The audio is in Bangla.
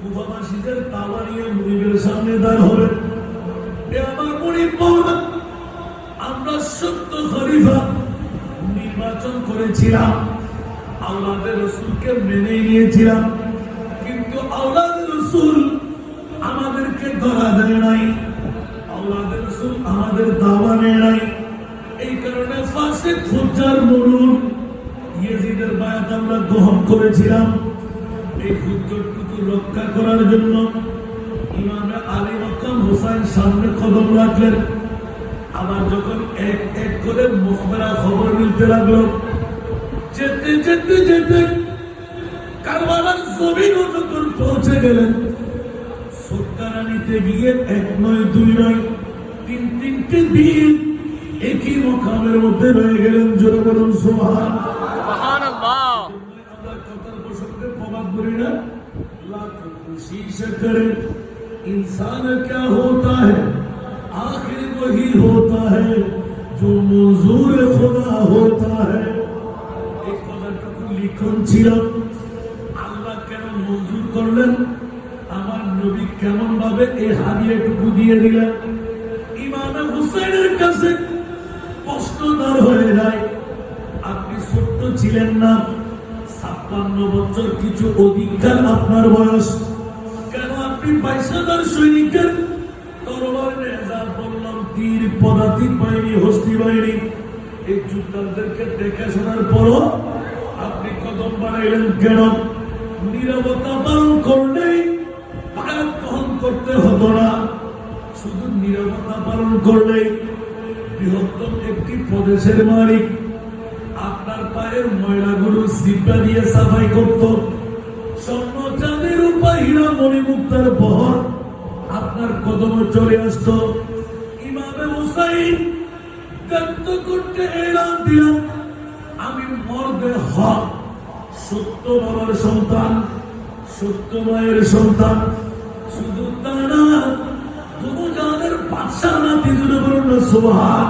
কুফাবাসীদের তাওয়া নিয়ে মুনিবের সামনে দাঁড় হবে। আমার মুনিব বলবেন, আমরা সত্য খলিফা নির্বাচন করেছিলাম, আওলাদের রাসূলকে মেনে নিয়েছিলাম, কিন্তু আওলাদের রাসূল আমাদেরকে ধরা দেয় নাই, আওলাদের রাসূল আমাদের দাওয়া নেয় নাই। এই কারণে ফাসিক ফুজ্জার মুরুদ ইয়াজিদের বায়াত আমরা গ্রহণ করেছিলাম। এই হুজ্জতটুকু রক্ষা করার জন্য ইমামে আলী মাকাম হোসেন সামনে কদম রাখলেন। আবার যখন এক এক করে মুখবেরা খবর মিলতে লাগলো, যেতে যেতে যেতে কারবালার জমিনও যখন পৌঁছে গেলেন, সরকারা নিতে গিয়ে এক নয় দুই নয় তিনটে দিন একই মকামের মধ্যে রয়ে গেলেন। জোরে বলুন সুবহানাল্লাহ। আমরা কথার প্রসঙ্গে প্রবাদ করি না, লাখো কোশিশ করে इंसान क्या होता है, आखिर वही होता है जो मंजूर खुदा होता है। एक কথাটুকু লিখন ছিল, আল্লাহ কেন মঞ্জুর করলেন, আমার নবী কেমন ভাবে এই হাদিয়াটুকু দিয়ে দিলেন। ইমামে হুসাইনের কাছে প্রশ্নদার হয়ে যায়, আপনি ছোট্ট ছিলেন না, 56 বছর কিছু অধিকার আপনার বয়স, কেন আপনি 22,000 সৈনিকের তরবারি নেজার বললাম তীর পদাতিক বাহিনী হস্তি বাহিনী এই যোদ্ধাদেরকে দেখাশোনার পরও আপনি কদম বাড়াইলেন কেন? নীরবতা পালন করলেই বায়াত গ্রহণ করতে হতো না, শুধু নীরবতা পালন করলেই বৃহত্তম একটি প্রদেশের মালিক আপনার পায়ের ময়লাগুলো সিপা দিয়ে সাফাই করত, স্বর্ণ চাঁদের রূপা হীরা মণিমুক্তার বহর আপনার কদমে চলে আসত। ইমামে হুসাইন ব্যক্ত করতে এলান দিলাম, আমি মর্দে হক, সত্য বাবার সন্তান, সত্য মায়ের সন্তান, শুধু তা না, তবু জানের বাদশা নাতি। জুড়ে বলুন সুবহান।